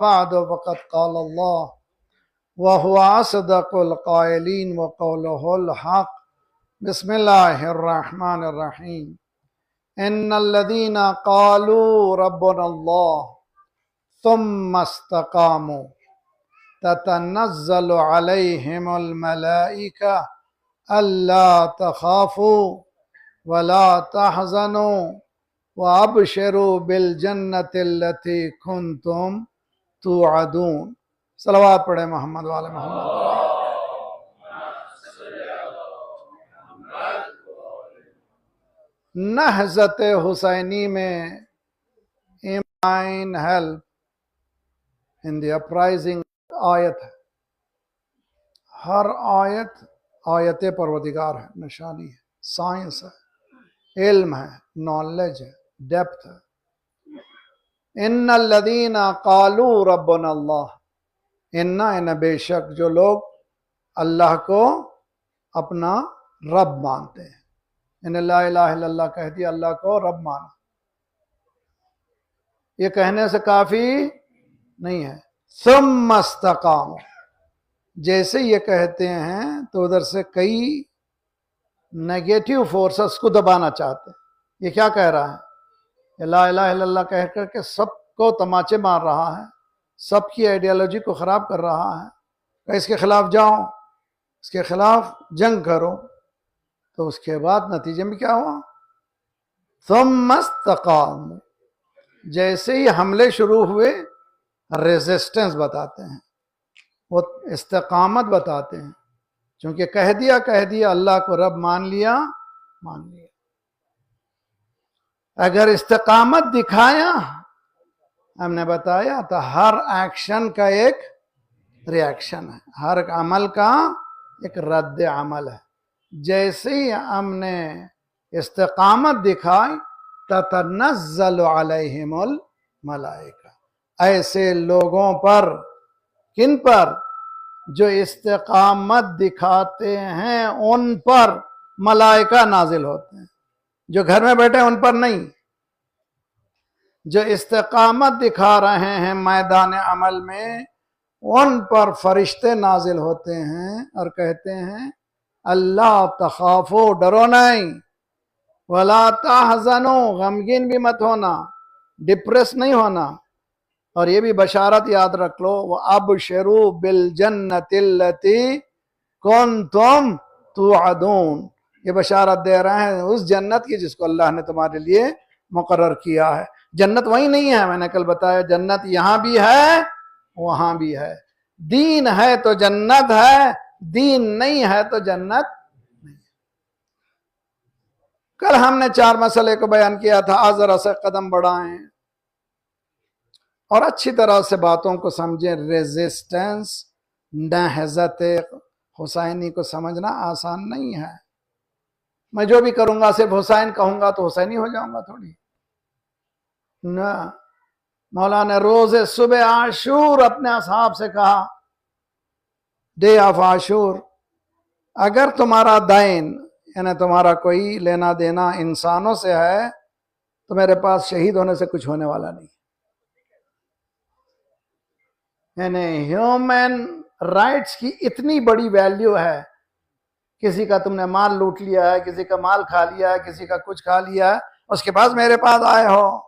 बाद वक़द क़ाल अल्लाह व हुवा असदक़ुल क़ाइलीन व क़ौलुहुल हक़। बिस्मिल्लाहिर रहमानिर रहीम। इन्नल्लज़ीना क़ालू रब्बुनल्लाह सुम्मा इस्तक़ामू ततनज़्ज़लु अलैहिमुल मलाइका अल्ला तख़ाफ़ू वला तहज़नू व अबशिरू बिल जन्नतिल्लती कुन्तुम तुअदून। सलवात पढ़े मोहम्मद वाले मोहम्मद। नहज़त हुसैनी में imine help in the uprising आयत है। हर आयत आयत परवदिगार है, निशानी है, साइंस है, इल्म है, नॉलेज है, डेप्थ है। इन्नल्लज़ीना क़ालू रब्बुनल्लाह, इन्ना इन बेशक जो लोग अल्लाह को अपना रब मानते हैं। इन ला इलाहा इल्लल्लाह कह दिया, अल्लाह को रब माना। ये कहने से काफी नहीं है। सुम्मा इस्तक़ामू, जैसे ये कहते हैं तो उधर से कई नेगेटिव फोर्सेस को दबाना चाहते हैं। ये क्या कह रहा है? ये ला इलाहा इल्लल्लाह कह करके सबको तमाचे मार रहा है, सबकी आइडियोलॉजी को खराब कर रहा है। इसके खिलाफ जाओ, इसके खिलाफ जंग करो। तो उसके बाद नतीजे में क्या हुआ? सुम्मा इस्तक़ामू, जैसे ही हमले शुरू हुए रेजिस्टेंस बताते हैं, वो इस्तिकामत बताते हैं। क्योंकि कह दिया अल्लाह को रब मान लिया। अगर इस्तिकामत दिखाया, हमने बताया, तो हर एक्शन का एक रिएक्शन है, हर अमल का एक रद्द अमल है। जैसे ही हमने इस्तिकामत दिखाई ततनज़्ज़लु अलैहिमुल मलाइका, ऐसे लोगों पर, किन पर? जो इस्तिकामत दिखाते हैं उन पर मलाइका नाजिल होते हैं। जो घर में बैठे हैं उन पर नहीं, जो इस्तिकामत दिखा रहे हैं मैदान अमल में, उन पर फरिश्ते नाजिल होते हैं और कहते हैं अल्लाह तखाफो, डरो नहीं, वला तहज़नो, गमगीन भी मत होना, डिप्रेस नहीं होना। और ये भी बशारत याद रख लो, वो अबशिरू बिल जन्नतिल्लती कुन्तुम तुअदून, ये बशारत दे रहे हैं उस जन्नत की जिसको अल्लाह ने तुम्हारे लिए मुकर्रर किया है। जन्नत वही नहीं है, मैंने कल बताया, जन्नत यहां भी है वहां भी है। दीन है तो जन्नत है, दीन नहीं है तो जन्नत नहीं। कल हमने 4 मसले को बयान किया था। आज जरा से कदम बढ़ाएं और अच्छी तरह से बातों को समझें। रेजिस्टेंस, नहज़त हुसैनी को समझना आसान नहीं है। मैं जो भी करूंगा सिर्फ हुसैन कहूंगा तो हुसैनी हो जाऊंगा थोड़ी ना। मौलाना रोज़े सुबह आशूर अपने असहाब से कहा, डे ऑफ आशूर, अगर तुम्हारा दैन यानी तुम्हारा कोई लेना देना इंसानों से है तो मेरे पास शहीद होने से कुछ होने वाला नहीं। यानी ह्यूमन राइट्स की इतनी बड़ी वैल्यू है। किसी का तुमने माल लूट लिया है, किसी का माल खा लिया है, किसी का कुछ खा लिया है, उसके पास मेरे पास आए हो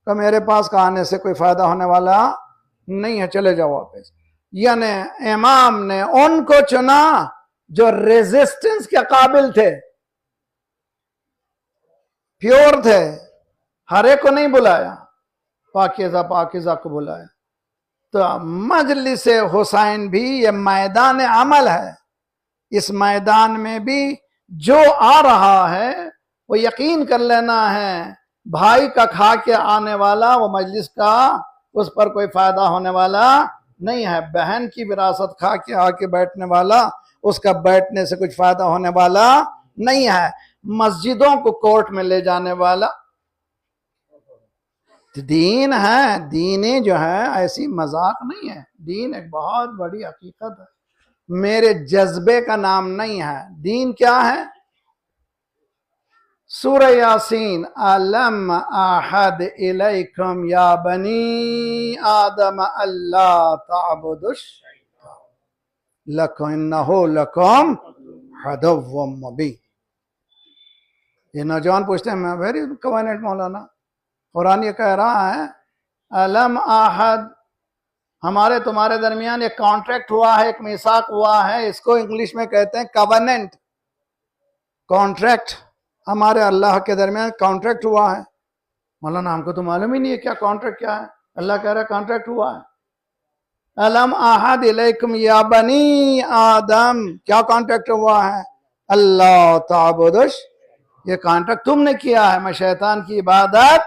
तो मेरे पास का आने से कोई फायदा होने वाला नहीं है, चले जाओ वापस। यानी इमाम ने उनको चुना जो रेजिस्टेंस के काबिल थे, प्योर थे। हर एक को नहीं बुलाया, पाकिज़ा को बुलाया। तो मजलिस हुसैन भी ये मैदान अमल है। इस मैदान में भी जो आ रहा है वो यकीन कर लेना है भाई का खा के आने वाला वो मजलिस का उस पर कोई फायदा होने वाला नहीं है। बहन की विरासत खा के आके बैठने वाला, उसका बैठने से कुछ फायदा होने वाला नहीं है। मस्जिदों को कोर्ट में ले जाने वाला दीन है। दीन जो है ऐसी मजाक नहीं है, दीन एक बहुत बड़ी हकीकत है। मेरे जज्बे का नाम नहीं है। दीन क्या है? सूरह यासीन, अलम आहद इलैकुम या बनी आदम अल्लाह ताबुदुश लकुम इन्नहु लकुम अदुव्वुम मुबीन। ये नौजवान पूछते हैं, मैं वेरी कवानेट मौलाना, कुरान ये कह रहा है अलम आहद, हमारे तुम्हारे दरमियान एक कॉन्ट्रैक्ट हुआ है, एक मिसाक हुआ है, इसको इंग्लिश में कहते हैं कवनेंट। कॉन्ट्रैक्ट, हमारे अल्लाह के दरमियान कॉन्ट्रैक्ट हुआ है। मौलाना हमको तो मालूम ही नहीं है क्या कॉन्ट्रैक्ट क्या है। अल्लाह कह रहा है कॉन्ट्रैक्ट हुआ है। अलम आहद इलैकुम या बनी आदम, क्या कॉन्ट्रैक्ट हुआ है? अल्लाह ताबुदुश, ये कॉन्ट्रैक्ट तुमने किया है, मैं शैतान की इबादत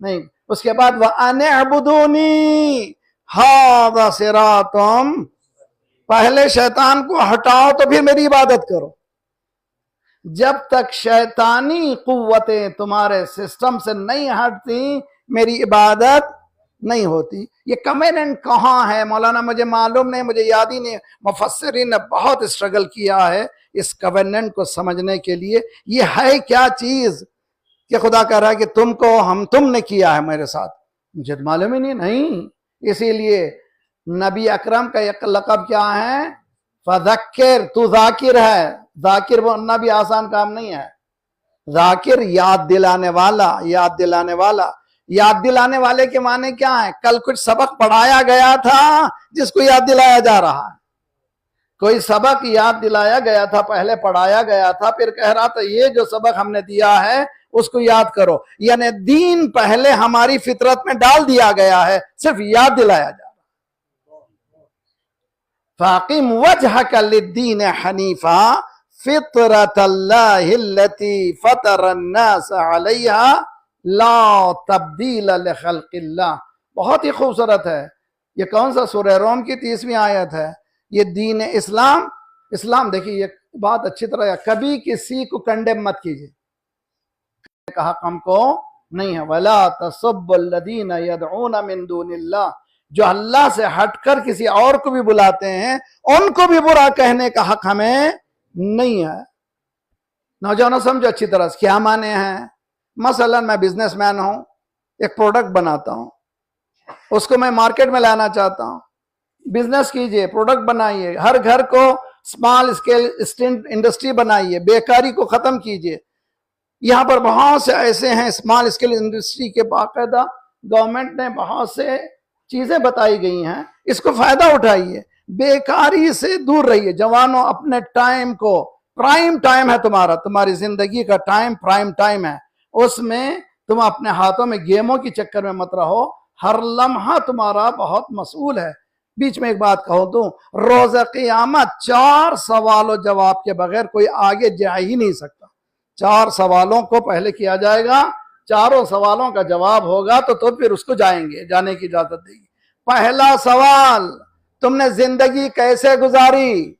नहीं। उसके बाद वह अनअबुदूनी हाज़ा सिरातुम, पहले शैतान को हटाओ तो फिर मेरी इबादत करो। जब तक शैतानी कुव्वतें तुम्हारे सिस्टम से नहीं हटती मेरी इबादत नहीं होती। ये कमेनेंट कहाँ है मौलाना? मुझे मालूम नहीं, मुझे याद ही नहीं। मुफस्सिरीन ने बहुत स्ट्रगल किया है इस कवेनेंट को समझने के लिए। ये है क्या चीज कि खुदा कह रहा है कि तुमने किया है मेरे साथ, मुझे तो मालूम ही नहीं। इसीलिए नबी अकरम का एक लक़ब क्या है? फज़क्किर, तू जाकिर है। जाकिर बनना भी आसान काम नहीं है। जाकिर याद दिलाने वाला, याद दिलाने वाला। याद दिलाने वाले के माने क्या है? कल कुछ सबक पढ़ाया गया था जिसको याद दिलाया जा रहा है। कोई सबक याद दिलाया गया था, पहले पढ़ाया गया था, फिर कह रहा था ये जो सबक हमने दिया है उसको याद करो। यानी दीन पहले हमारी फितरत में डाल दिया गया है, सिर्फ याद दिलाया जा रहा है। फाकिम वजहक लिद्दीन हनीफा फितरतल्लाहि अल्लती फतरन्नास अलैहा ला तब्दील लिखल्किल्लाह। बहुत ही खूबसूरत है। ये कौन सा सूरह रोम की 30वीं आयत है। ये दीन इस्लाम, इस्लाम देखिए ये बात अच्छी तरह, कभी किसी को कंडेम मत कीजिए, कहा हमको नहीं है। वला तसब्बुल्लज़ीना यदऊना मिन दूनिल्लाह, जो अल्लाह से हटकर किसी और को भी बुलाते हैं उनको भी बुरा कहने का हक हमें नहीं है। नौजवानों समझो अच्छी तरह से क्या माने हैं। मसलन मैं बिजनेसमैन हूं, एक प्रोडक्ट बनाता हूं, उसको मैं मार्केट में लाना चाहता हूं। बिजनेस कीजिए, प्रोडक्ट बनाइए, हर घर को स्मॉल स्केल इंडस्ट्री बनाइए, बेकारी को खत्म कीजिए। यहाँ पर बहुत से ऐसे हैं स्मॉल स्केल इंडस्ट्री के, बाकायदा गवर्नमेंट ने बहुत से चीजें बताई गई हैं, इसको फायदा उठाइए, बेकारी से दूर रहिए। जवानों अपने टाइम को, प्राइम टाइम है तुम्हारा, तुम्हारी जिंदगी का टाइम प्राइम टाइम है, उसमें तुम अपने हाथों में गेमों के चक्कर में मत रहो। हर लम्हा तुम्हारा बहुत मसूल है। बीच में एक बात कहूं तो रोज क़यामत 4 सवालों जवाब के बगैर कोई आगे जा ही नहीं सकता। 4 सवालों को पहले किया जाएगा, चारों सवालों का जवाब होगा तो फिर उसको जाएंगे, जाने की इजाजत देगी। पहला सवाल, तुमने जिंदगी कैसे गुजारी?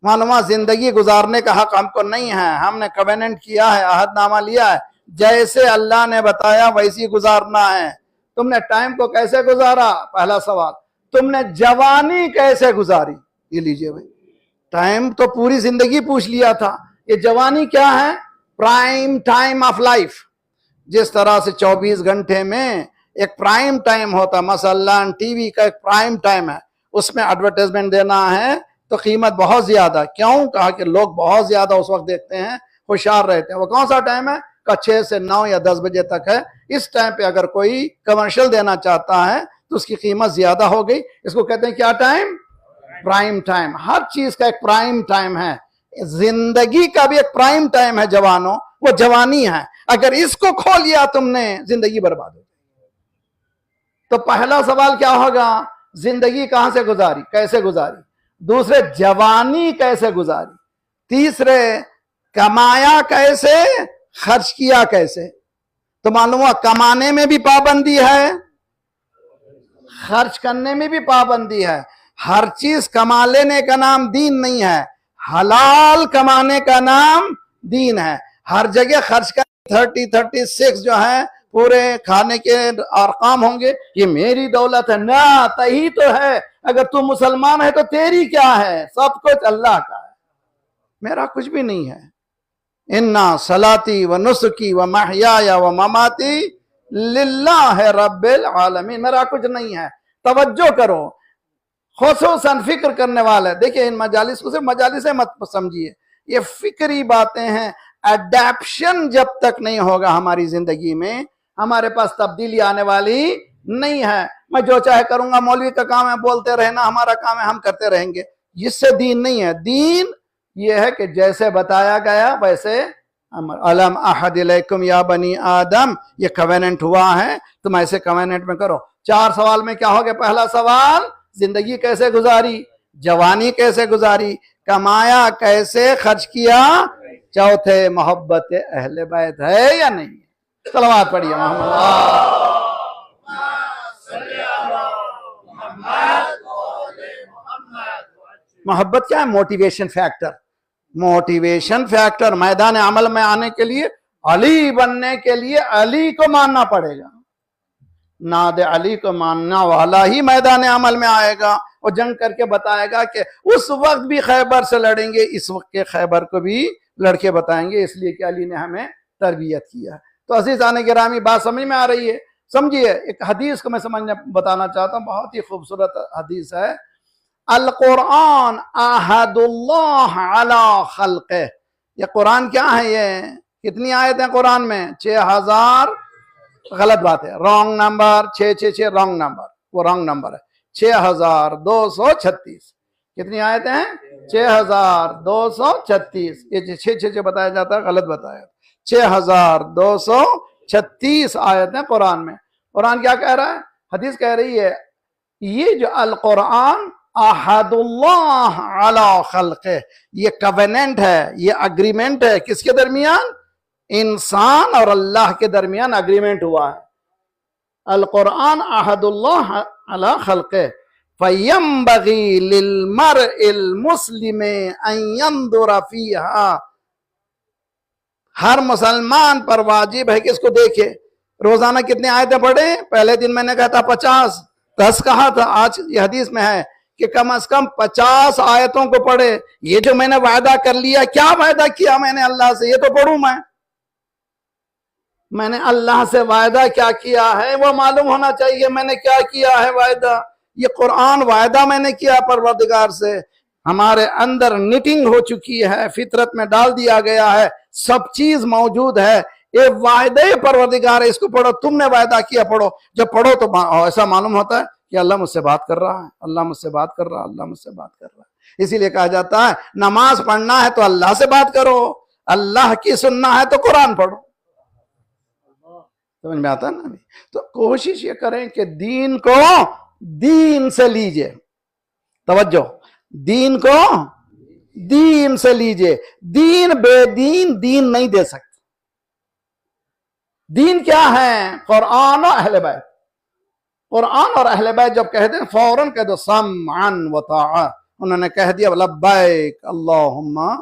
मालूम जिंदगी गुजारने का हक हमको नहीं है। हमने कवेनेंट किया है, अहदनामा लिया है, जैसे अल्लाह ने बताया वैसी गुजारना है। तुमने टाइम को कैसे गुजारा? पहला सवाल। तुमने जवानी कैसे गुजारी? ये लीजिए भाई, टाइम तो पूरी जिंदगी पूछ लिया था, ये जवानी क्या है? Prime time of life. जिस तरह से 24 घंटे में एक प्राइम टाइम होता, मसलन टीवी का एक प्राइम टाइम है, उसमें एडवर्टाइजमेंट देना है तो कीमत बहुत ज्यादा। क्यों? कहा कि लोग बहुत ज्यादा उस वक्त देखते हैं, होशियार रहते हैं। वो कौन सा टाइम है? का 6 से 9 या 10 बजे तक है। इस टाइम पे अगर कोई कमर्शियल देना चाहता है तो उसकी कीमत ज्यादा हो गई। इसको कहते हैं क्या टाइम? Prime time. हर चीज का एक प्राइम टाइम है, जिंदगी का भी एक प्राइम टाइम है जवानों, वो जवानी है। अगर इसको खो लिया तुमने, जिंदगी बर्बाद हो। तो पहला सवाल क्या होगा? जिंदगी कहां से गुजारी, कैसे गुजारी? दूसरे, जवानी कैसे गुजारी? तीसरे, कमाया कैसे, खर्च किया कैसे? तो मालूम हुआ कमाने में भी पाबंदी है, खर्च करने में भी पाबंदी है। हर चीज कमा लेने का नाम दीन नहीं है, हलाल कमाने का नाम दीन है। हर जगह खर्च कर 36 जो है पूरे खाने के अरकाम होंगे, ये मेरी दौलत है ना, तही तो है। अगर तू मुसलमान है तो तेरी क्या है? सब कुछ अल्लाह का है, मेरा कुछ भी नहीं है। इन्ना सलाती व नुसकी व महयाया व ममाती लिल्लाह रब्बिल आलमीन। मेरा कुछ नहीं है। तवज्जो करो, खुसूसन फिक्र करने वाले। देखिए इन मजालिस को सिर्फ मजालिस मत समझिए, ये फिक्री बातें हैं। अडेप्शन जब तक नहीं होगा हमारी जिंदगी में, हमारे पास तब्दीली आने वाली नहीं है। मैं जो चाहे करूंगा, मौलवी का काम है बोलते रहना, हमारा काम है हम करते रहेंगे, इससे दीन नहीं है। दीन ये है कि जैसे बताया गया वैसे अलम अहद इलैकुम या बनी आदम, ये कवेनेंट हुआ है, तुम ऐसे कवेनेंट में करो। 4 सवाल में क्या हो गया? पहला सवाल, जिंदगी कैसे गुजारी, जवानी कैसे गुजारी, कमाया कैसे, खर्च किया। चौथे, मोहब्बत अहले बैत है या नहीं। सलावत पढ़िए मोहम्मद। मोहब्बत क्या है? Motivation factor. मोटिवेशन फैक्टर मैदान अमल में आने के लिए, अली बनने के लिए अली को मानना पड़ेगा। नाद अली को मानना वाला ही मैदान अमल में आएगा और जंग करके बताएगा कि उस वक्त भी खैबर से लड़ेंगे, इस वक्त के खैबर को भी लड़के बताएंगे, इसलिए कि अली ने हमें तरबियत किया। तो अजीज आने गिरामी, बात समझ में आ रही है? समझिए, एक हदीस को मैं समझने बताना चाहता हूँ, बहुत ही खूबसूरत हदीस है। अल कुरान अहदुल्लाह अला खल्क़े। ये कुरान क्या है? ये कितनी आयत है कुरान में? 6000। गलत बात है, रॉन्ग नंबर। 666 रॉन्ग नंबर, वो रॉन्ग नंबर है। 6236। कितनी आयत हैं? 6236। ये 666 बताया जाता है, गलत बताया। 6236 आयत है कुरान में। कुरान क्या कह रहा है? हदीस कह रही है, ये जो अल कुरान अहदुल्लाह अला खल्क़े, ये कवेनेंट है, ये अग्रीमेंट है। किसके दरमियान? इंसान और अल्लाह के दरमियान अग्रीमेंट हुआ है। अल कुरान अहदुल्लाह अला खल्क़े फयंबगी लिलमर्इल मुस्लिम अन यंजुर फीहा। हर मुसलमान पर वाजिब है कि इसको देखे। रोजाना कितने आयतें पढ़े? पहले दिन मैंने कहा था 50, 10 कहा था। आज ये हदीस में है कि कम से कम 50 आयतों को पढ़े। ये जो मैंने वायदा कर लिया, क्या वायदा किया मैंने अल्लाह से, ये तो पढ़ूं मैंने अल्लाह से वायदा क्या किया है वो मालूम होना चाहिए। मैंने क्या किया है वायदा? ये कुरान वायदा मैंने किया परवरदिगार से। हमारे अंदर निटिंग हो चुकी है, फितरत में डाल दिया गया है, सब चीज मौजूद है। ये वायदे परवरदिगार है, इसको पढ़ो। तुमने वायदा किया, पढ़ो। जब पढ़ो तो ऐसा मालूम होता है कि अल्लाह मुझसे बात कर रहा है, अल्लाह मुझसे बात कर रहा है, अल्लाह मुझसे बात कर रहा है। इसीलिए कहा जाता है नमाज पढ़ना है तो अल्लाह से बात करो, अल्लाह की सुनना है तो कुरान पढ़ो। समझ में आता है ना? तो कोशिश ये करें कि दीन को दीन से लीजिए। तवज्जो, दीन को दीन से लीजिए। दीन बेदीन दीन नहीं दे सकते। दीन क्या है? कुरान और अहले बैत। कुरान और अहले बैत जब कहते हैं फौरन कह दो समअन व ताअ। उन्होंने कह दिया लब्बैक अल्लाहुम्मा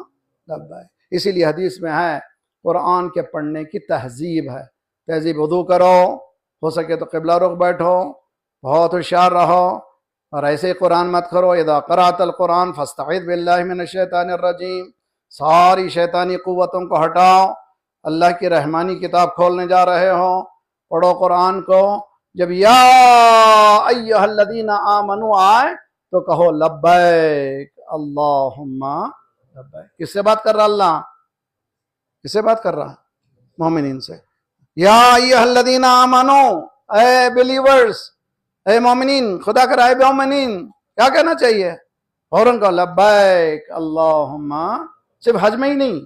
लब्बैक। इसीलिए हदीस में है कुरान के पढ़ने की तहजीब है। तहजीब, वुदू करो, हो सके तो क़िबला रुख बैठो, बहुत होशियार रहो, और ऐसे कुरान मत करो। इदा क़राअतल कुरान फस्तईज़ बिल्लाहि मिनश शैतानिर रजीम। सारी शैतानी कुव्वतों को हटाओ, अल्लाह की रहमानी किताब खोलने जा रहे हो, पढ़ो कुरान को। जब या अय्युहल्लज़ीना आमनू आए तो कहो लब्बैक अल्लाहुम्मा लब्बैक। किससे बात कर रहा अल्लाह? किससे बात कर रहा? मोमिनीन से। या अय्युहल्लज़ीना आमनू, ए बिलीवर्स, ए मोमिनीन, खुदा कर आए मोमिनीन, क्या कहना चाहिए? फौरन कहो लब्बैक अल्लाहुम्मा। सिर्फ हज में ही नहीं,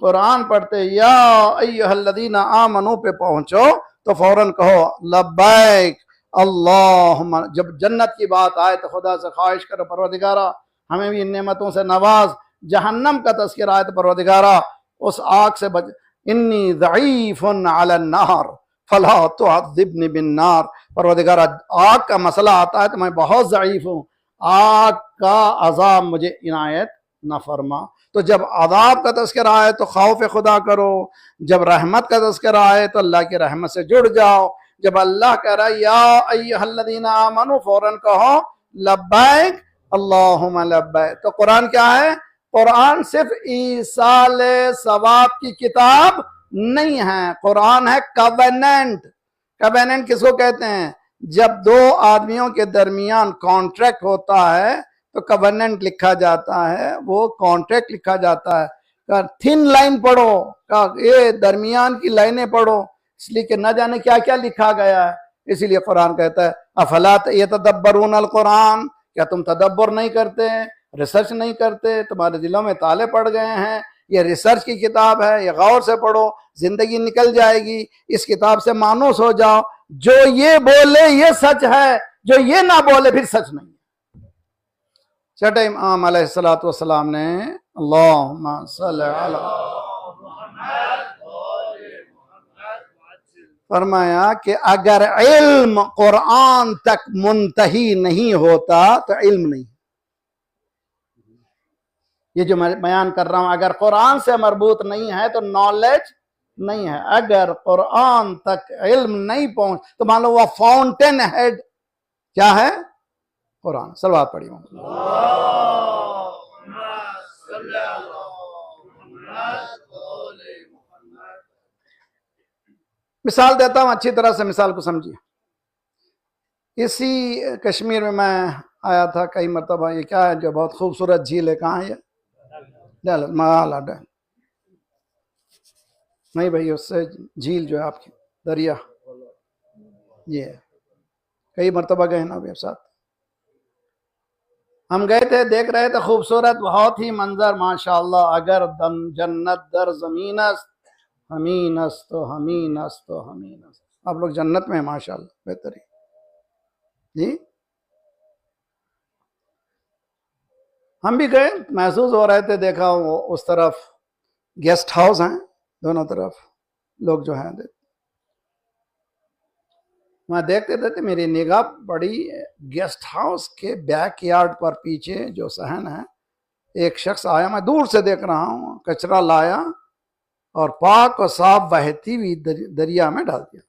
कुरान पढ़ते या अय्युहल्लज़ीना आमनू पे पहुंचो तो फौरन कहो लब्बैक अल्लाहुम्मा। जब जन्नत की बात आए तो खुदा से ख्वाहिश करो परवरदिगारा हमें भी इन नेमतों से नवाज। जहन्नम का तज़किरा आए तो परवरदिगारा उस आग से बच। इन्नी ज़ईफ़ुन अलन नार फला तुअज़्ज़िबनी बिन्नार। परवरदिगारा आग का मसला आता है तो मैं बहुत ज़ईफ़ हूँ, आग का अज़ाब मुझे इनायत न फरमा। तो जब अज़ाब का तज़किरा आए तो खौफ खुदा करो, जब रहमत का तज़किरा आए तो अल्लाह की रहमत से जुड़ जाओ। जब अल्लाह कह रहा है या अय्युहल्लज़ीना आमनू, फौरन कहो लब्बैक अल्लाहुम्मा लब्बैक। तो कुरान क्या है? कुरान सिर्फ ईसाल सवाब की किताब नहीं है, कुरान है कवेनेंट। कवेनेंट किसको कहते हैं? जब दो आदमियों के दरमियान कॉन्ट्रैक्ट होता है तो कवेनेंट लिखा जाता है, वो कॉन्ट्रैक्ट लिखा जाता है। थिन लाइन पढ़ो, ये दरमियान की लाइनें पढ़ो, इसलिए कि न जाने क्या क्या लिखा गया है। इसीलिए कुरान कहता है अफलात यतदब्बरून अल कुरान, क्या तुम तदब्बर नहीं करते, रिसर्च नहीं करते, तुम्हारे दिलों में ताले पड़ गए हैं। ये रिसर्च की किताब है, ये गौर से पढ़ो, जिंदगी निकल जाएगी। इस किताब से मानूस हो जाओ, जो ये बोले ये सच है, जो ये ना बोले फिर सच नहीं है। छठे इमाम अलैहिस्सलातु वस्सलाम ने अल्लाहुम्मा सल्ली अला फरमाया कि अगर इल्म कुरान तक मुंतही नहीं होता तो इल्म नहीं। ये जो मैं बयान कर रहा हूं, अगर कुरान से मरबूत नहीं है तो नॉलेज नहीं है। अगर कुरान तक इल्म नहीं पहुंच तो मान लो वह फाउंटेन हेड क्या है? कुरान। सलवात पढ़ी। मिसाल देता हूं, अच्छी तरह से मिसाल को समझिए। इसी कश्मीर में मैं आया था कई मरतबा। ये क्या है जो बहुत खूबसूरत झील है, कहाँ है? डल माला डल नहीं भाई, उससे झील जो है आपकी दरिया, ये कई मरतबा गए ना मेरे साथ। हम गए थे, देख रहे थे, खूबसूरत बहुत ही मंजर माशाअल्लाह। अगर जन्नत दर जमीनस हमीनस तो हमीनस तो हमीनस। आप लोग जन्नत में माशाअल्लाह, बेहतरीन जी। हम भी गए, महसूस हो रहे थे, देखा उस तरफ गेस्ट हाउस हैं, दोनों तरफ लोग जो हैं वहां देखते थे। मेरी निगाह पड़ी गेस्ट हाउस के बैक यार्ड पर, पीछे जो सहन है, एक शख्स आया, मैं दूर से देख रहा हूं, कचरा लाया और पाक और साफ बहती हुई दरिया में डाल दिया।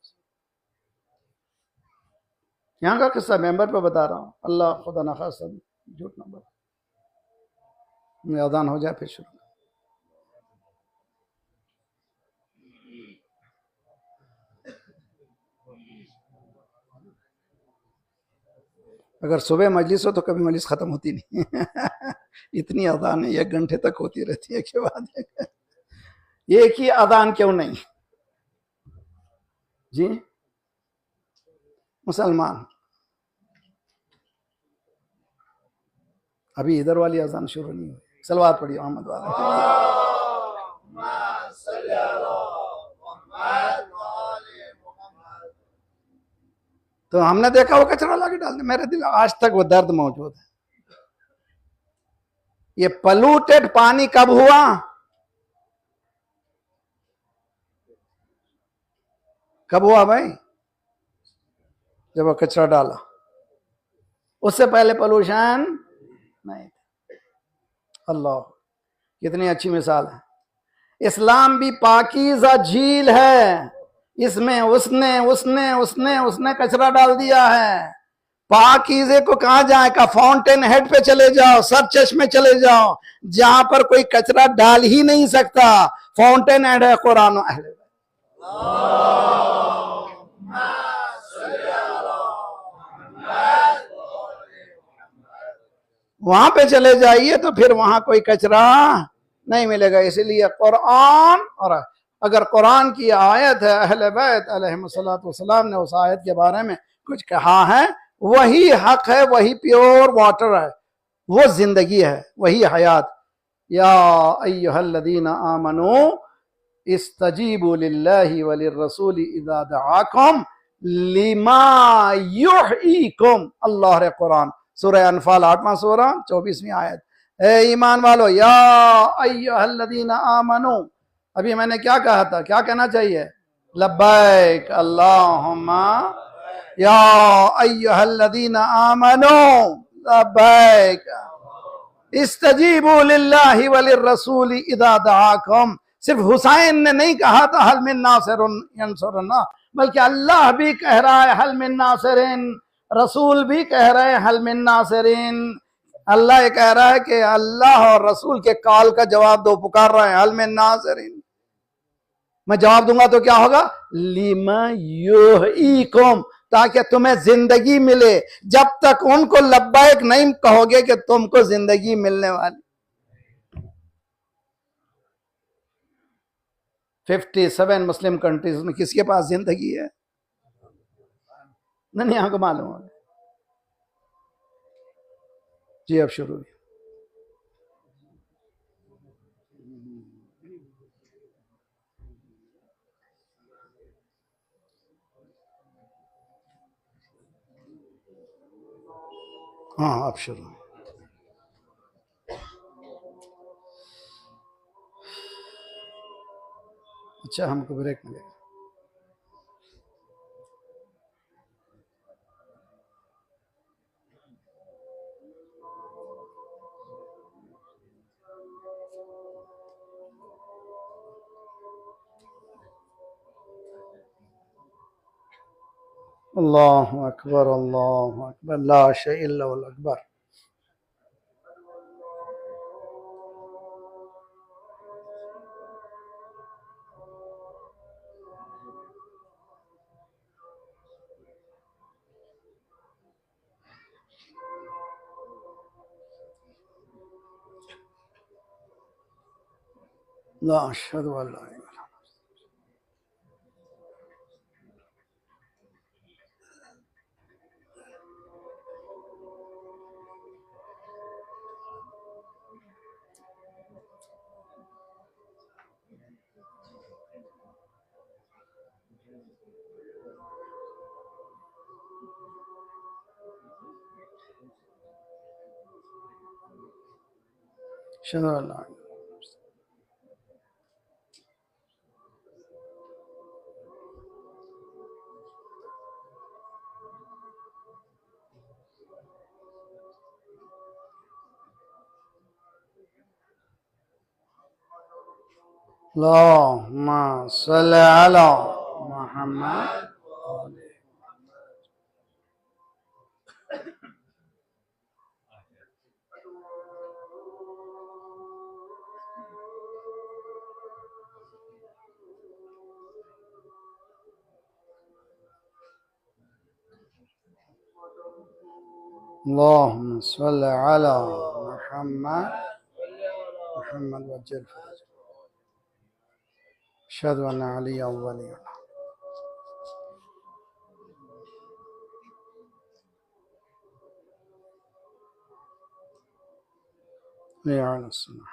यहाँ का किस्सा मेंबर पे बता रहा हूँ, अल्लाह खुदा न खासा झूठ ना बोले। अजान हो जाए फिर शुरू। अगर सुबह मजलिस हो तो कभी मजलिस खत्म होती नहीं इतनी अजान है, 1 घंटे तक होती रहती है के बाद एक ही अजान क्यों नहीं जी? मुसलमान अभी इधर वाली अजान शुरू नहीं हुई। सलवात पढ़िए मोहम्मद वाले। तो हमने देखा वो कचरा लाके डाल दिया। मेरे दिल आज तक वो दर्द मौजूद है। ये पॉल्यूटेड पानी कब हुआ? कब हुआ भाई? जब वो कचरा डाला। उससे पहले पोल्यूशन नहीं था। अल्लाह, कितनी अच्छी मिसाल है। इस्लाम भी पाकीज़ा झील है, इसमें उसने उसने उसने उसने कचरा डाल दिया है। पाकीज़े को कहां जाए का? फाउंटेन हेड पे चले जाओ, सब चश्मे चले जाओ, जहां पर कोई कचरा डाल ही नहीं सकता। फाउंटेन हेड है कुरान। वहां पे चले जाइए तो फिर वहां कोई कचरा नहीं मिलेगा। इसलिए कुरान, और अगर कुरान की आयत है, अहले बैत अलैहिस्सलातु वस्सलाम ने उस आयत के बारे में कुछ कहा है, वही हक है, वही प्योर वाटर है, वो जिंदगी है, वही हयात। या अय्युहल्लज़ीना आमनू इस्तजीबू लिल्लाहि व लिर्रसूली इज़ा दआकुम लिमा युहयीकुम। अल्लाह रे कुरान, सूरह अनफाल 8वां सूरा 24वीं आयत। ए ईमान वालो, या अय्युहल्लज़ीना आमनू। अभी मैंने क्या कहा था? क्या कहना चाहिए? लब्बैक अल्लाहुम्मा या अय्युहल्लज़ीना आमनू लब्बैक इस्तजीबू लिल्लाहि व लिर्रसूली इज़ा दआकुम। सिर्फ हुसैन ने नहीं कहा था हल मिन नासिरुन यंसुरुना, बल्कि अल्लाह भी कह रहा है हल मिन नासिरिन, रसूल भी कह रहे हैं हल मिन नासिरिन। अल्लाह ये कह रहा है कि अल्लाह और रसूल के कॉल का जवाब दो, पुकार रहे हैं, हल में नाज़रीन। मैं जवाब दूंगा तो क्या होगा, लिमा युहीकुम, ताकि तुम्हें जिंदगी मिले। जब तक उनको लब्बैक नहीं कहोगे कि तुमको जिंदगी मिलने वाली। 57 मुस्लिम कंट्रीज में किसके पास जिंदगी है? नहीं, यहां को मालूम है जी। अब शुरू हुई। हाँ, अब शुरू हुई। अच्छा, हमको ब्रेक मिलेगा। अल्लाहु अकबर, अल्लाहु अकबर, ला शै इल्लल्लाहुल अकबर। ला अशहदु अल्ला इलाहा इल्लल्लाह। अशहदु अल्ला इलाहा अल्लाहुम्मा सल्लि अला मुहम्मद। अल्लाहुम्मा सल्लि अला मुहम्मद मुहम्मद वज्जल फरज। अशहदु अन्ना अली वली अल्लाह सुन्ना।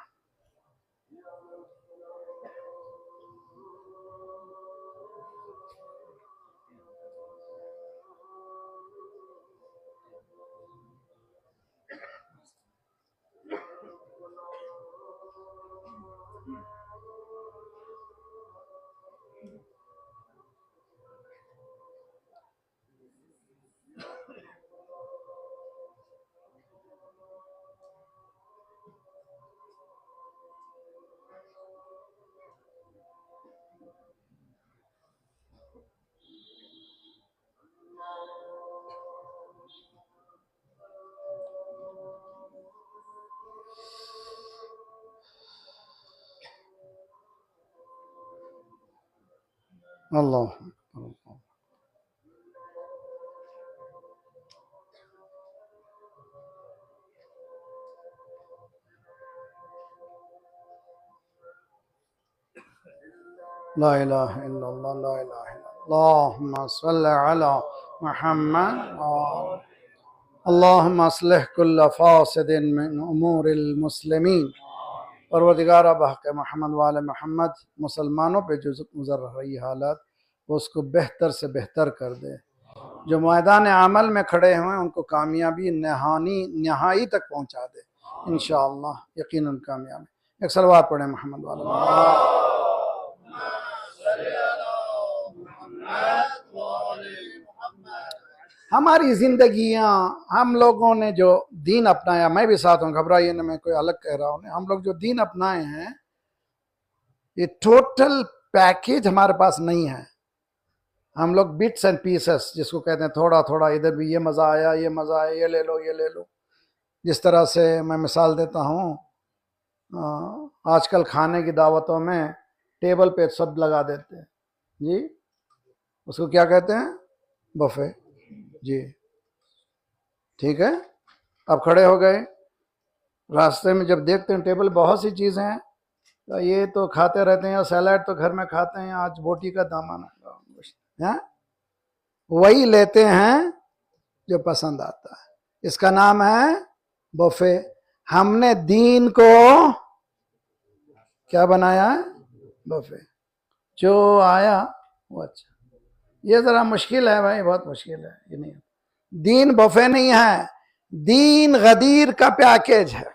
अल्लाह ला इलाहा इल्लल्लाह, ला इलाहा इल्लल्लाह। अल्लाहुम्मा सल्लि अला मुहम्मद। अल्लाहुम्मा अस्लिह कुल्ल फासिदिन मिन उमूरिल मुस्लिमीन। परवरदिगार बहक़ मोहम्मद वाले मोहम्मद, मुसलमानों पे जो गुज़र रही हालत उसको बेहतर से बेहतर कर दे। जो मैदान अमल में खड़े हुए हैं उनको कामयाबी नहाई तक पहुँचा दे इंशाअल्लाह, यकीनन कामयाबी। एक सलवात पढ़े मोहम्मद वाले मोहम्मद। हमारी जिंदगियां, हम लोगों ने जो दीन अपनाया, मैं भी साथ हूं, घबराइए ना, मैं कोई अलग कह रहा हूं। हम लोग जो दीन अपनाए हैं ये टोटल पैकेज हमारे पास नहीं है। हम लोग बिट्स एंड पीसेस जिसको कहते हैं, थोड़ा थोड़ा, इधर भी ये मजा आया, ये मजा आया, ये ले लो, ये ले लो। जिस तरह से मैं मिसाल देता हूँ, आजकल खाने की दावतों में टेबल पे सब लगा देते हैं जी, उसको क्या कहते हैं? बफे जी। ठीक है, अब खड़े हो गए, रास्ते में जब देखते हैं टेबल बहुत सी चीज़ें हैं, तो ये तो खाते रहते हैं, या सैलाड तो घर में खाते हैं, आज बोटी का दामन है, वही लेते हैं जो पसंद आता है। इसका नाम है बफे। हमने दीन को क्या बनाया है? बफे। जो आया वो अच्छा। ये जरा मुश्किल है भाई, बहुत मुश्किल है। ये नहीं, दीन बफे नहीं है, दीन गदीर का पैकेज है।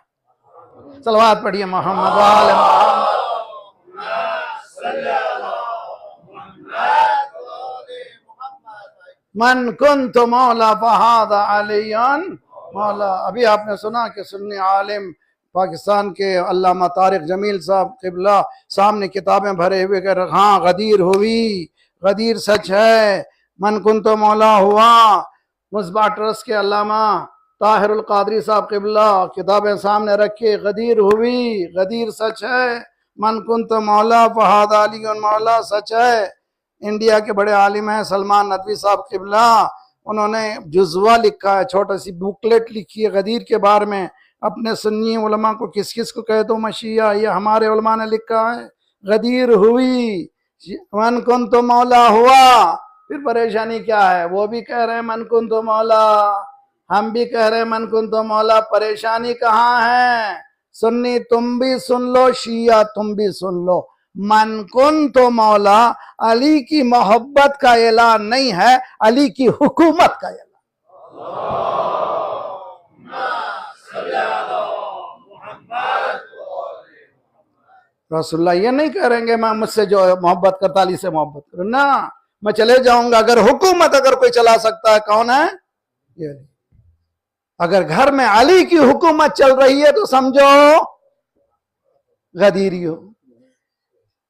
सलवात पढ़िए मोहम्मद वाले मन कुंत मौला फहादा अलियन मौला। अभी आपने सुना कि सुन्नी आलिम पाकिस्तान के अल्लामा तारिक जमील साहब क़िबला सामने किताबें भरे हुए कह रहे, हाँ गदीर हुई, गदीर सच है, मन कुंत मौला हुआ। मुस्बा ट्रस्ट के अल्लामा ताहिरुल कादरी साहब क़िबला किताबें सामने रखे, गदीर हुई, गदीर सच है, मन कुंत मौला फहादा अलियन मौला सच है। इंडिया के बड़े आलिम हैं सलमान नदवी साहब क़िबला, उन्होंने जुज़वा लिखा है, छोटी सी बुकलेट लिखी है गदीर के बारे में। अपने सुन्नी उलमा को किस किस को कह दो मशिया, ये हमारे उलमा ने लिखा है, गदीर हुई, मन कुन तो मौला हुआ। फिर परेशानी क्या है? वो भी कह रहे हैं मन कुन तो मौला, हम भी कह रहे हैं मन कुन तो मौला। परेशानी कहाँ है? सुन्नी तुम भी सुन लो, शिया तुम भी सुन लो, मन कुन तो मौला अली की मोहब्बत का ऐलान नहीं है, अली की हुकूमत का ऐलान। रसूलुल्लाह ये नहीं करेंगे मैं मुझसे जो मोहब्बत करता अली से मोहब्बत करूं ना, मैं चले जाऊंगा। अगर हुकूमत अगर कोई चला सकता है कौन है? ये अली। अगर घर में अली की हुकूमत चल रही है तो समझो गदीरी हो,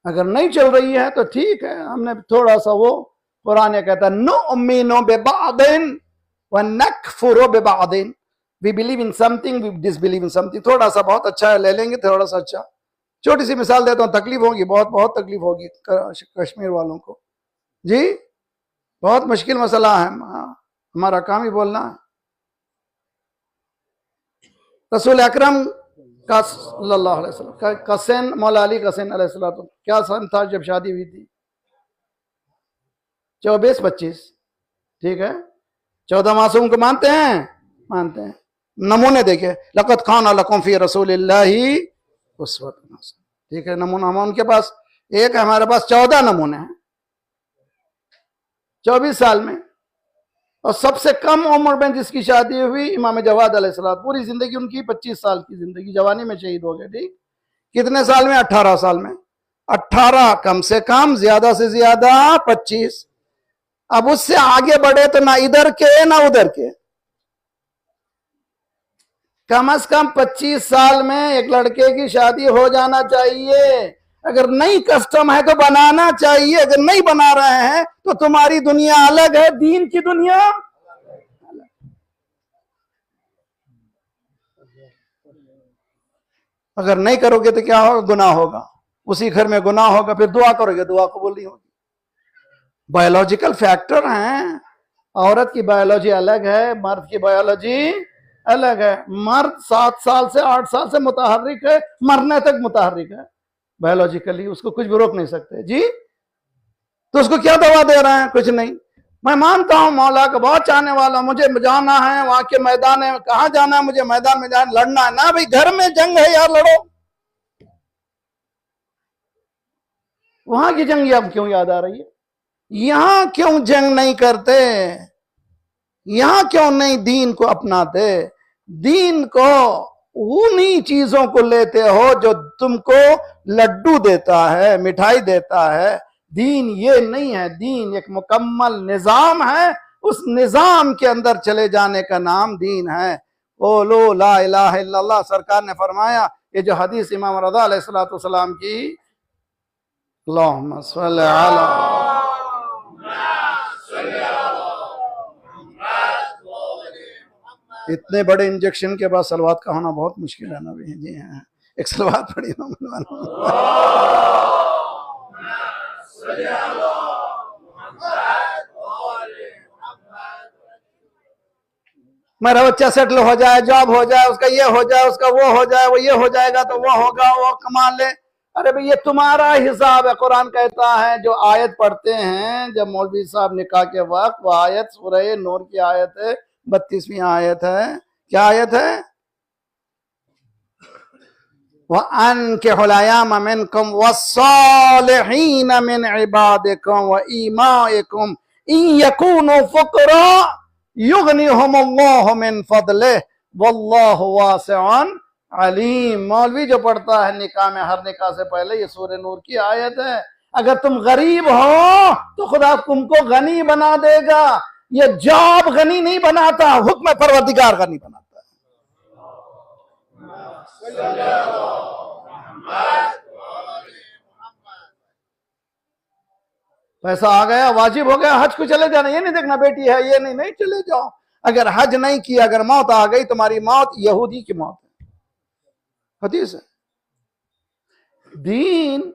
अगर नहीं चल रही है तो ठीक है। हमने थोड़ा सा, वो कुरान कहता है नुमिनु बिबादिन व नकफुरु बिबादिन, we believe in something, we disbelieve in something. थोड़ा सा बहुत अच्छा है, ले लेंगे थोड़ा सा अच्छा। छोटी सी मिसाल देता हूँ, तकलीफ होगी, बहुत बहुत तकलीफ होगी कश्मीर वालों को जी, बहुत मुश्किल मसला है, हमारा काम ही बोलना है। रसूल अकरम का सल्लल्लाहु अलैहि वसल्लम का सन, मौला अली का सन अलैहिस्सलाम, क्या सन था जब शादी हुई थी? 24-25, ठीक है। 14 मासूम को मानते हैं? मानते हैं। नमूने देखे, लक़द कान लकुम फी रसूलिल्लाहि उस्वतुन हसन, ठीक है। नमूना हम उनके पास एक है, हमारे पास 14 नमूने हैं 24 साल में। और सबसे कम उम्र में जिसकी शादी हुई इमाम जवाद अलैहिस्सलाम, पूरी जिंदगी उनकी 25 साल की जिंदगी, जवानी में शहीद हो गए, ठीक। कितने साल में? 18 साल में। 18 कम से कम, ज्यादा से ज्यादा 25। अब उससे आगे बढ़े तो ना इधर के ना उधर के, कम से कम 25 साल में एक लड़के की शादी हो जाना चाहिए। अगर नई कस्टम है तो बनाना चाहिए, अगर नहीं बना रहे हैं तो तुम्हारी दुनिया अलग है, दीन की दुनिया अलग। अगर नहीं करोगे तो क्या होगा? गुनाह होगा, उसी घर में गुनाह होगा, फिर दुआ करोगे, दुआ कबूल नहीं होगी। बायोलॉजिकल फैक्टर हैं, औरत की बायोलॉजी अलग है, मर्द की बायोलॉजी अलग है। मर्द 7 साल से 8 साल से मुतहर्रिक है, मरने तक मुतहर्रिक है बायोलॉजिकली, उसको कुछ भी रोक नहीं सकते जी। तो उसको क्या दवा दे रहे हैं? कुछ नहीं। मैं मानता हूं मौला का बहुत चाहने वाला, मुझे जाना है वहां के मैदान में, कहां जाना है मुझे? मैदान में जाना, लड़ना है ना भाई, घर में जंग है यार, लड़ो। वहां की जंग अब क्यों याद आ रही है? यहां क्यों जंग नहीं करते? यहां क्यों नहीं दीन को अपनाते? दीन को उन्हीं चीजों को लेते हो जो तुमको लड्डू देता है, मिठाई देता है। दीन ये नहीं है, दीन एक मुकम्मल निजाम है, उस निजाम के अंदर चले जाने का नाम दीन है। बोलो ला इलाहा इल्लल्लाह। सरकार ने फरमाया, ये जो हदीस इमाम रज़ा अलैहिस्सलातु वस्सलाम की, अल्लाहुम्मा सल्ली अला इतने बड़े इंजेक्शन के बाद सलवात का होना बहुत मुश्किल है ना भी। जी हाँ, एक सलवात पड़ी ना। मेरा बच्चा सेटल हो जाए, जॉब हो जाए, उसका ये हो जाए, उसका वो हो जाए, वो ये हो जाएगा तो वो होगा, वो कमा ले। अरे भाई ये तुम्हारा हिसाब है। कुरान कहता है जो आयत पढ़ते हैं जब मौलवी साहब निकाह के वक्त, वो आयत सूरह नूर की आयत है, 32वीं आयत है। क्या आयत है? वअनकिहुल-अयामा मिनकुम वस्सालिहीन मिन इबादिकुम व इमाइकुम इन यकूनु फुकरा युगनिहुमुल्लाहु मिन फदलिहि वल्लाहु वासिउन अलीम। मौलवी जो पढ़ता है निकाह में, हर निकाह से पहले ये सूरह नूर की आयत है। अगर तुम गरीब हो तो खुदा तुमको गनी बना देगा। ये जॉब गनी नहीं बनाता, हुक्म परवरदिगार गनी बनाता है। पैसा आ गया, वाजिब हो गया, हज को चले जाना। ये नहीं देखना बेटी है, ये नहीं, नहीं चले जाओ। अगर हज नहीं किया, अगर मौत आ गई, तुम्हारी मौत यहूदी की मौत है। हदीस है। दीन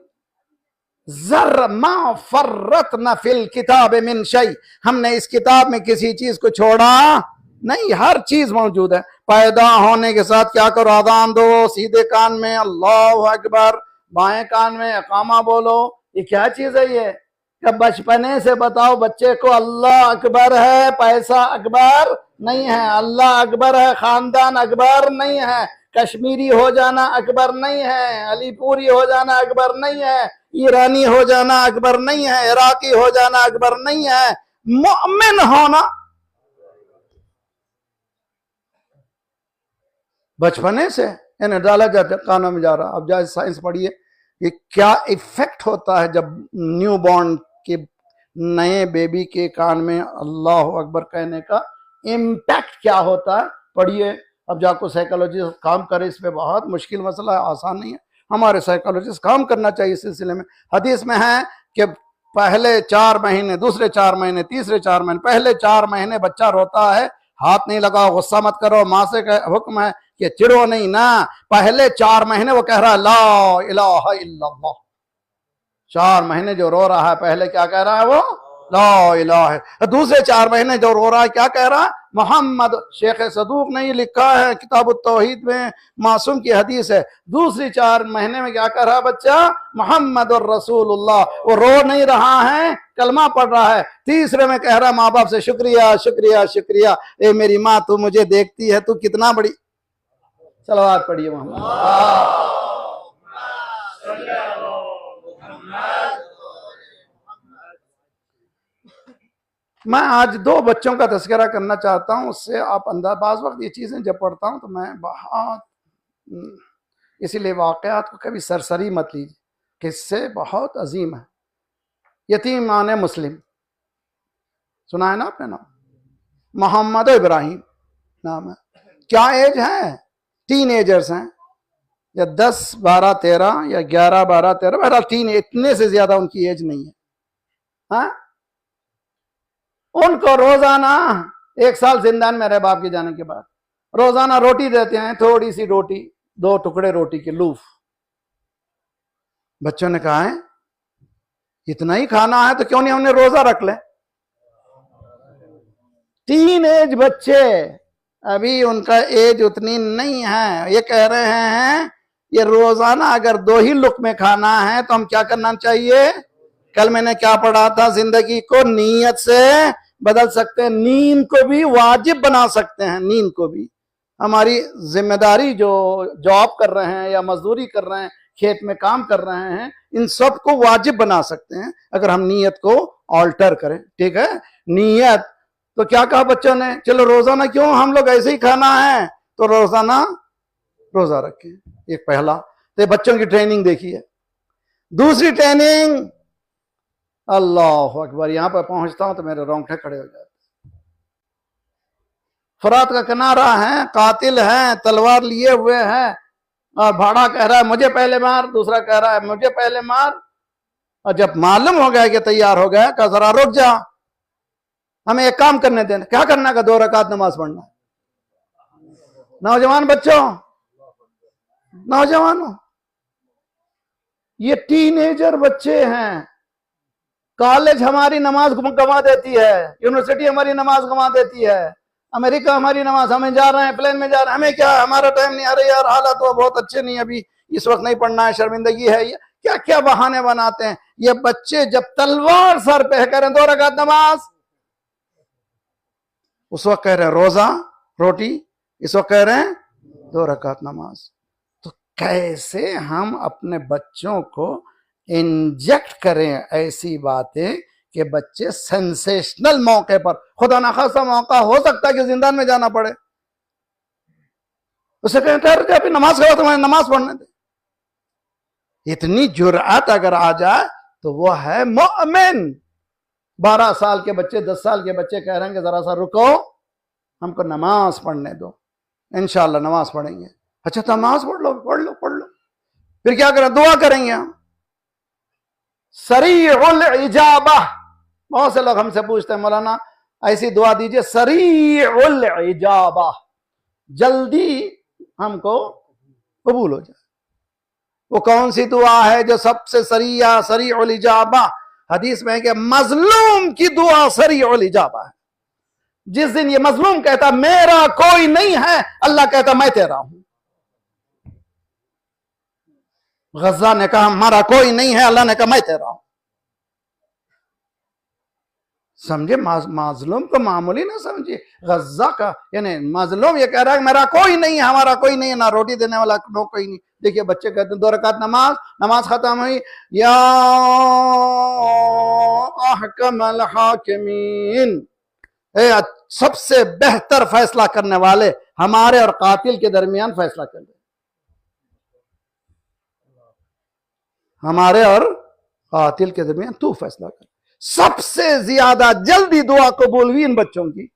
जर मा फर्रतना फिल किताब मिन शै, हमने इस किताब में किसी चीज को छोड़ा नहीं, हर चीज मौजूद है। पैदा होने के साथ क्या करो? आदान दो, सीधे कान में अल्लाह अकबर, बाएं कान में अकामा बोलो। ये क्या चीज है? ये बचपने से बताओ बच्चे को अल्लाह अकबर है, पैसा अकबर नहीं है। अल्लाह अकबर है, खानदान अकबर नहीं है। कश्मीरी हो जाना अकबर नहीं है, अलीपुरी हो जाना अकबर नहीं है, ईरानी हो जाना अकबर नहीं है, इराकी हो जाना अकबर नहीं है। मोमिन होना बचपने से इन्हें डाला जाता, कानों में जा रहा। अब जाए साइंस पढ़िए कि क्या इफेक्ट होता है जब न्यू बॉर्न के नए बेबी के कान में अल्लाह अकबर कहने का इम्पैक्ट क्या होता है। पढ़िए। अब जाको साइकोलॉजिस्ट काम करे इस पे, बहुत मुश्किल मसला है, आसान नहीं है। हमारे साइकोलॉजिस्ट काम करना चाहिए इस सिलसिले में। हदीस में है कि पहले 4 महीने, दूसरे 4 महीने, तीसरे 4 महीने, पहले 4 महीने बच्चा रोता है, हाथ नहीं लगाओ, गुस्सा मत करो, माँ से हुक्म है कि चिढ़ो नहीं ना। पहले 4 महीने वो कह रहा है ला इलाहा इल्लल्लाह। 4 महीने जो रो रहा है, पहले क्या कह रहा है वो? ला इलाहा। दूसरे 4 महीने जो रो रहा है क्या कह रहा है? मोहम्मद। शेख सदूक ने लिखा है किताब तौहीद में, मासूम की हदीस है। दूसरी 4 महीने में क्या कह रहा है बच्चा? मोहम्मद और रसूलुल्लाह। वो रो नहीं रहा है, कलमा पढ़ रहा है। तीसरे में कह रहा है माँ बाप से शुक्रिया शुक्रिया शुक्रिया, ए मेरी माँ तू मुझे देखती है, तू कितना बड़ी। सलवात पढ़िए मोहम्मद। मैं आज 2 बच्चों का तस्करा करना चाहता हूं, उससे आप अंदाज, बाज़ वक्त ये चीजें जब पढ़ता हूं तो मैं बहुत, इसीलिए वाकयात को कभी सरसरी मत लीजिए, किस्से बहुत अजीम है। यतीम माने मुस्लिम, सुना है ना आपने नाम? मोहम्मद इब्राहिम नाम है। क्या एज है? टीन एजर्स हैं, या 10, 12, 13 या 11, 12, 13, बहरहाल 3, इतने से ज्यादा उनकी एज नहीं है। हाँ, उनको रोजाना 1 साल जिंदान में रहे बाप के जाने के बाद, रोजाना रोटी देते हैं, थोड़ी सी रोटी, 2 टुकड़े रोटी के, लूफ। बच्चों ने कहा है इतना ही खाना है तो क्यों नहीं हमने रोजा रख ले। 3 एज बच्चे, अभी उनका एज उतनी नहीं है। ये कह रहे हैं ये रोजाना अगर 2 ही लुक़्मे खाना है तो हम क्या करना चाहिए? कल मैंने क्या पढ़ा था? जिंदगी को नीयत से बदल सकते हैं, नींद को भी वाजिब बना सकते हैं। नींद को भी, हमारी जिम्मेदारी, जो जॉब कर रहे हैं या मजदूरी कर रहे हैं, खेत में काम कर रहे हैं, इन सब को वाजिब बना सकते हैं अगर हम नीयत को ऑल्टर करें। ठीक है, नीयत। तो क्या कहा बच्चों ने? चलो रोजाना क्यों, हम लोग ऐसे ही खाना है तो रोजाना रोजा रखें। एक पहला तो बच्चों की ट्रेनिंग देखिए। दूसरी ट्रेनिंग, अल्लाह अकबर, यहां पर पहुंचता हूं तो मेरे रोंगटे खड़े हो जाते। फरात का किनारा है, कातिल है, तलवार लिए हुए हैं, और भाड़ा कह रहा है मुझे पहले मार, दूसरा कह रहा है मुझे पहले मार। और जब मालूम हो गया कि तैयार हो गया, कहा जरा रुक जा, हमें एक काम करने देना। क्या करना का? 2 रकात नमाज पढ़ना। नौजवान बच्चों, नौजवानों, ये टीनेजर बच्चे हैं। कॉलेज हमारी नमाज गंवा देती है, यूनिवर्सिटी हमारी नमाज गंवा देती है, अमेरिका हमारी नमाज, हमें जा रहे हैं प्लेन में जा रहे हैं, हमें क्या, हमारा टाइम नहीं, अरे यार हालात तो बहुत अच्छे नहीं, अभी इस वक्त नहीं पढ़ना है, शर्मिंदगी है, ये क्या क्या बहाने बनाते हैं ये बच्चे। जब तलवार सर पे करें 2 रकात नमाज, उस वक्त कह रहे हैं रोजा रोटी, इस वक्त कह रहे हैं 2 रकात नमाज। तो कैसे हम अपने बच्चों को इंजेक्ट करें ऐसी बातें कि बच्चे सेंसेशनल मौके पर, खुदा ना खासा मौका हो सकता है कि जिंदान में जाना पड़े, उसे कहते हैं अभी नमाज करो, तुम्हें नमाज पढ़ने दे। इतनी जुर्अत अगर आ जाए तो वो है मोमिन। 12 साल के बच्चे, 10 साल के बच्चे कह रहे हैं कि जरा सा रुको, हमको नमाज पढ़ने दो, इंशाल्लाह नमाज पढ़ेंगे। अच्छा तो नमाज पढ़ लो, पढ़ लो, पढ़ लो, फिर क्या करें, दुआ करेंगे हम। सरीउल इजाबा, बहुत से लोग हमसे पूछते हैं मौलाना ऐसी दुआ दीजिए सरीउल इजाबा, जल्दी हमको कबूल हो जाए। वो कौन सी दुआ है जो सबसे सरीउल इजाबा? हदीस में है कि मजलूम की दुआ सरीउल इजाबा है। जिस दिन ये मजलूम कहता मेरा कोई नहीं है, अल्लाह कहता मैं तेरा हूं। गजा ने कहा हमारा कोई नहीं है, अल्लाह ने कहा मैं तेरा हूं। समझे, मजलूम को मामूली ना समझिए। गजा का यानी मजलूम ये कह रहा है मेरा कोई नहीं है, हमारा कोई नहीं है, ना रोटी देने वाला नो कोई नहीं। देखिए बच्चे कहते हैं 2 रकात नमाज, नमाज खत्म हुई, या अहकमल हाकिमीन, सबसे बेहतर फैसला करने वाले, हमारे और कातिल के दरमियान फैसला कर दे, हमारे और कातिल के दरमियान तू फैसला कर। सबसे ज्यादा जल्दी दुआ कबूल हुई इन बच्चों की।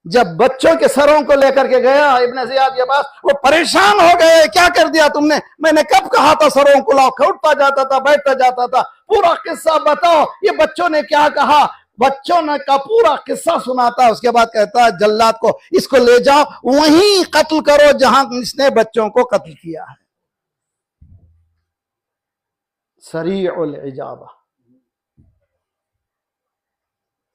जब बच्चों के सरों को लेकर के गया इब्न जियाद के पास, वो परेशान हो गए, क्या कर दिया तुमने, मैंने कब कहा था सरों को लाओ, उठता जाता था, बैठता जाता था, पूरा किस्सा बताओ, ये बच्चों ने क्या कहा। बच्चों ने का पूरा किस्सा सुनाता, उसके बाद कहता है जल्लाद को इसको ले जाओ, वहीं कत्ल करो जहां इसने बच्चों को कत्ल किया है। सरीउल इजाबा।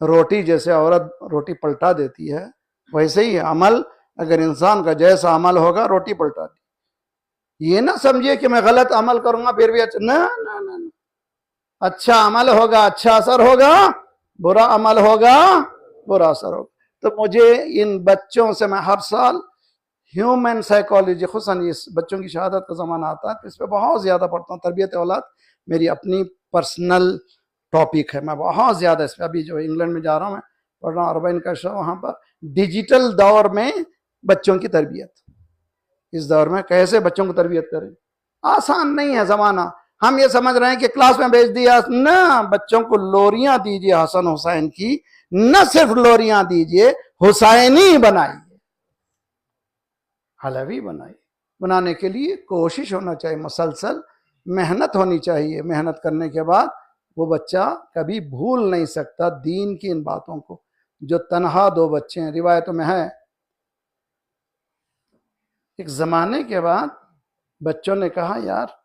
रोटी जैसे औरत रोटी पलटा देती है, वैसे ही अमल, अगर इंसान का जैसा अमल होगा रोटी पलटा दी। ये ना समझिए कि मैं गलत अमल करूंगा फिर भी अच्छा, ना ना ना, अच्छा अमल होगा अच्छा असर होगा, बुरा अमल होगा बुरा असर होगा। तो मुझे इन बच्चों से, मैं हर साल ह्यूमन साइकोलॉजी, खुसन इस बच्चों की शहादत का जमाना आता है तो इस पर बहुत ज्यादा पढ़ता हूँ। तरबियत औलाद मेरी अपनी पर्सनल टॉपिक है, मैं बहुत ज्यादा इस पर, अभी जो इंग्लैंड में जा रहा हूँ मैं पढ़ रहा हूँ अरबईन का शो, वहां पर डिजिटल दौर में बच्चों की तरबियत, इस दौर में कैसे बच्चों को तरबियत करें। आसान नहीं है जमाना। हम ये समझ रहे हैं कि क्लास में भेज दिया ना, बच्चों को लोरियां दीजिए हसन हुसैन की, न सिर्फ लोरियां दीजिए, हुसैनी बनाइए, हलवी बनाइए। बनाने के लिए कोशिश होना चाहिए, मुसलसल मेहनत होनी चाहिए। मेहनत करने के बाद वो बच्चा कभी भूल नहीं सकता दीन की इन बातों को। जो तनहा 2 बच्चे हैं, रिवायतों में है, एक जमाने के बाद बच्चों ने कहा यार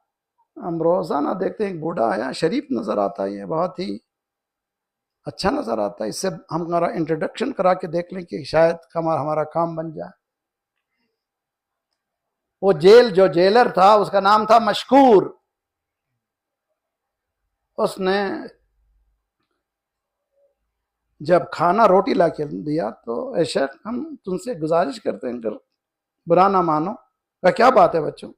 हम रोजाना देखते हैं एक बूढ़ा आया, शरीफ नजर आता है, ये बहुत ही अच्छा नजर आता है, इससे हम हमारा इंट्रोडक्शन करा के देख लें कि शायद हमारा काम बन जाए। वो जो जेलर था उसका नाम था मशकूर। उसने जब खाना रोटी ला के दिया तो ऐशा हम तुमसे गुजारिश करते हैं अगर बुरा ना मानो। का क्या बात है बच्चों,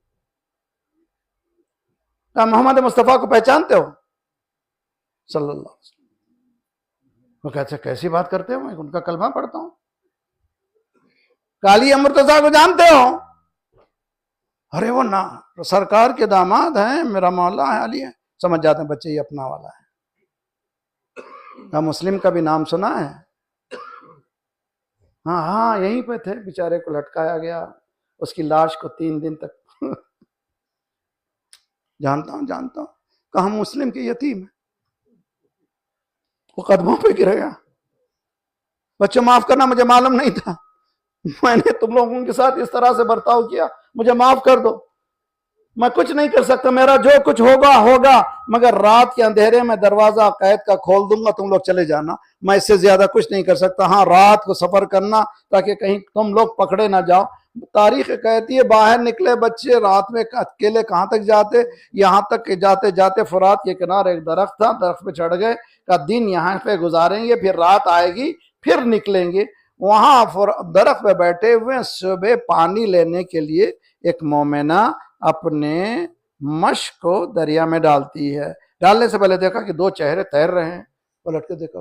क्या मोहम्मद मुस्तफ़ा को पहचानते हो सल्लल्लाहु अलैहि वसल्लम? वो कहते कैसी बात करते हो, मैं उनका कलमा पढ़ता हूं। काली अमृतसा को जानते हो? अरे वो ना सरकार के दामाद हैं, मेरा मौला है, अली है। समझ जाते हैं बच्चे ये अपना वाला है। क्या मुस्लिम का भी नाम सुना है? हाँ हाँ यहीं पे थे, बेचारे को लटकाया गया, उसकी लाश को 3 दिन तक जानता हूं कहा मुस्लिम के यतीम है, वो कदमों पे गिरेगा। बच्चों माफ करना, मुझे मालूम नहीं था, मैंने तुम लोगों के साथ इस तरह से बर्ताव किया, मुझे माफ कर दो, मैं कुछ नहीं कर सकता, मेरा जो कुछ होगा होगा, मगर रात के अंधेरे में दरवाजा कैद का खोल दूंगा, तुम लोग चले जाना, मैं इससे ज्यादा कुछ नहीं कर सकता। हाँ, रात को सफर करना ताकि कहीं तुम लोग पकड़े ना जाओ। तारीख कहती है बाहर निकले बच्चे रात में अकेले कहां तक जाते, यहां तक कि जाते जाते फुरात के किनारे एक दरख्त था, दरख्त पे चढ़ गए, का दिन यहाँ पे गुजारेंगे, फिर रात आएगी, फिर निकलेंगे। वहां दरख्त पे बैठे हुए सुबह पानी लेने के लिए एक मोमिना अपने मश्क को दरिया में डालती है। डालने से पहले देखा कि दो चेहरे तैर रहे हैं, पलट के देखा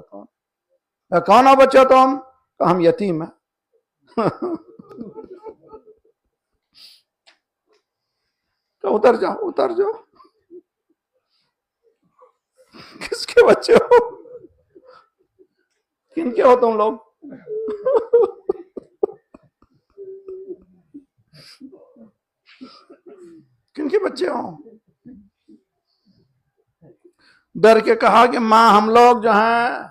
कौन हो बच्चा तुम? तो हम यतीम है। तो उतर जाओ उतर जाओ। किसके बच्चे हो, किनके हो तुम लोग? किनके बच्चे हो? डर के कहा कि माँ हम लोग जो हैं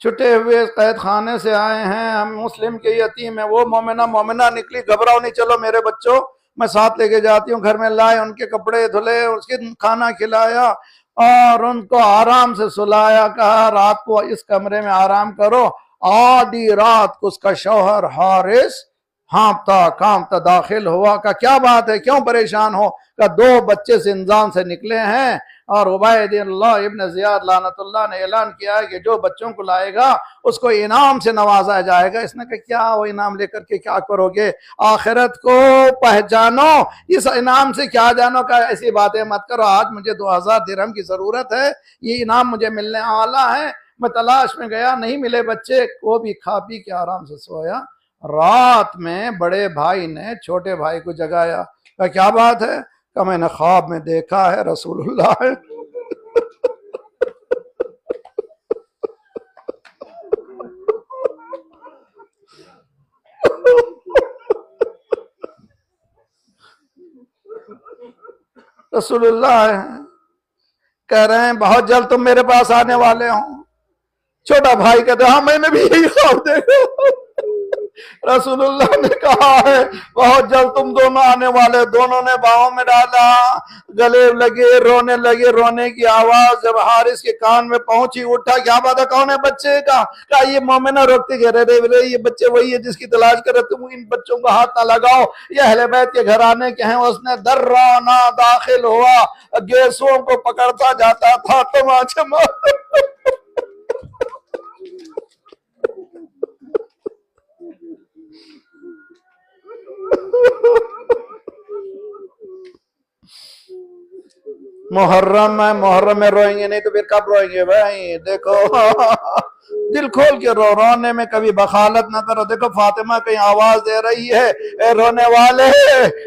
छुटे हुए कैद खाने से आए हैं, हम मुस्लिम के यतीम है। वो मोमिना निकली, घबराओ नहीं, चलो मेरे बच्चों मैं साथ लेके जाती हूँ। घर में लाए, उनके कपड़े धुले, उसके खाना खिलाया और उनको आराम से सुलाया, कहा रात को इस कमरे में आराम करो। आधी रात को उसका शौहर हारिस हाँपता कांपता दाखिल हुआ, का क्या बात है, क्यों परेशान हो? का दो बच्चे जिंदान से निकले हैं और उबैदुल्लाह इब्न ज़ियाद लानतुल्लाह ने ऐलान किया है कि जो बच्चों को लाएगा उसको इनाम से नवाजा जाएगा। इसने कहा क्या वो इनाम लेकर के क्या करोगे? आखिरत को पहचानो, इस इनाम से क्या जानो? का ऐसी बातें मत करो, आज मुझे 2000 दिरहम की जरूरत है, ये इनाम मुझे मिलने वाला है। मैं तलाश में गया, नहीं मिले बच्चे, वो भी खा पी के आराम से सोया। रात में बड़े भाई ने छोटे भाई को जगाया, कहा क्या बात है? का मैंने ख्वाब में देखा है रसूलुल्लाह है। रसूलुल्लाह है, कह रहे हैं बहुत जल्द तुम मेरे पास आने वाले हो। छोटा भाई कहते हाँ मैंने भी यही ख्वाब देखा। रसूलुल्लाह ने कहा है बहुत जल्द तुम दोनों आने वाले। दोनों ने बाहों में डाला, गले लगे, रोने लगे। रोने की आवाज जब हारिस के कान में पहुंची, उठा, क्या बात है, कौन है बच्चे? का ये मोमिना रोकते कह रहे ये बच्चे वही है जिसकी तलाश कर रहे, तुम इन बच्चों को हाथ ना लगाओ, ये अहले बैत के घराने के हैं। उसने दर्राना दाखिल हुआ, गैसों को पकड़ता जाता था, तमाचे मार। मुहर्रम में रोएंगे नहीं तो फिर कब रोएंगे भाई? देखो दिल खोल के रो, रोने में कभी बखालत ना करो। देखो फातिमा कहीं आवाज दे रही है, ए रोने वाले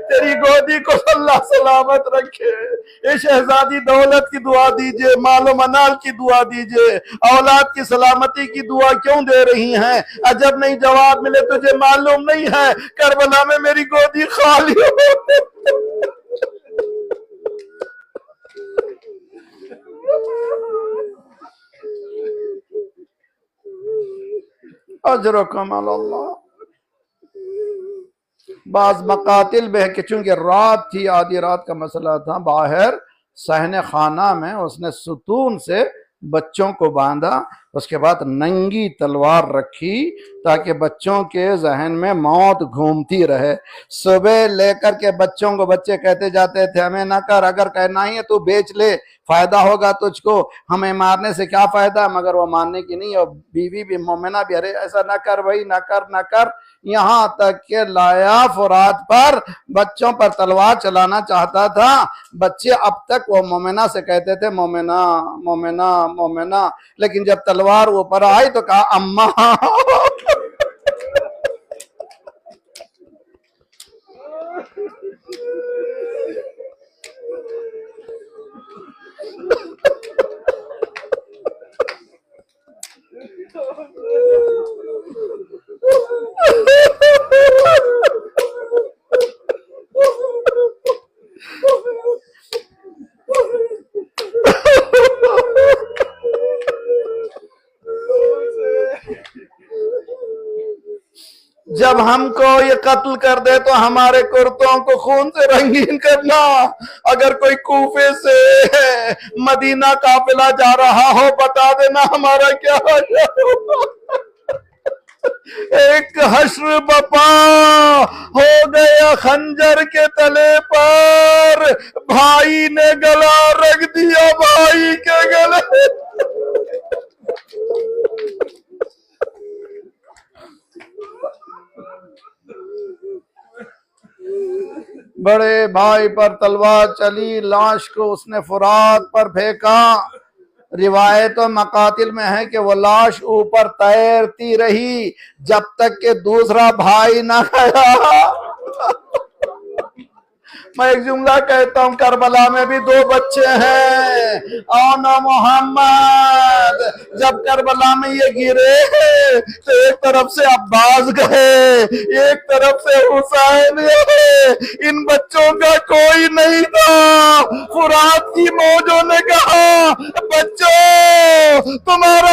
तेरी गोदी को अल्लाह सलामत रखे। ये शहजादी दौलत की दुआ दीजिए, मालो मनाल की दुआ दीजिए, औलाद की सलामती की दुआ क्यों दे रही हैं? अजब नहीं जवाब मिले तुझे मालूम नहीं है, करबला में मेरी गोदी खाली हो। अजरकम अल्लाह। बाज मकातिल में कि चूंकि रात थी, आधी रात का मसला था, बाहर सहने खाना में उसने सुतून से बच्चों को बांधा, उसके बाद नंगी तलवार रखी ताकि बच्चों के जहन में मौत घूमती रहे। सुबह लेकर के बच्चों को, बच्चे कहते जाते थे हमें ना कर, अगर कहना ही है तो बेच ले, फायदा होगा तुझको, हमें मारने से क्या फायदा? मगर वो मानने की नहीं, और बीवी भी मोमिना भी, अरे ऐसा ना कर भाई, ना कर ना कर। यहाँ तक के लाया फुरात पर बच्चों पर तलवार चलाना चाहता था। बच्चे अब तक वो मोमिना से कहते थे मोमिना मोमिना मोमिना, लेकिन जब तलवार ऊपर आई तो कहा अम्मा। जब हमको ये कत्ल कर दे तो हमारे कुर्तों को खून से रंगीन करना। अगर कोई कूफे से मदीना काफिला जा रहा हो, बता देना हमारा क्या होगा। एक हश्र बपा हो गया खंजर के तले पर, भाई ने गला रख दिया भाई के गले। बड़े भाई पर तलवार चली, लाश को उसने फुरात पर फेंका। रिवायत और मकातिल में है कि वो लाश ऊपर तैरती रही जब तक कि दूसरा भाई ना गया। मैं एक जुमला कहता हूँ, करबला में भी 2 बच्चे हैं। आओ ना मोहम्मद, जब करबला में ये गिरे तो एक तरफ से अब्बास गए, एक तरफ से हुसैन गए। इन बच्चों का कोई नहीं था। फुरात की मौजों ने कहा, बच्चों तुम्हारा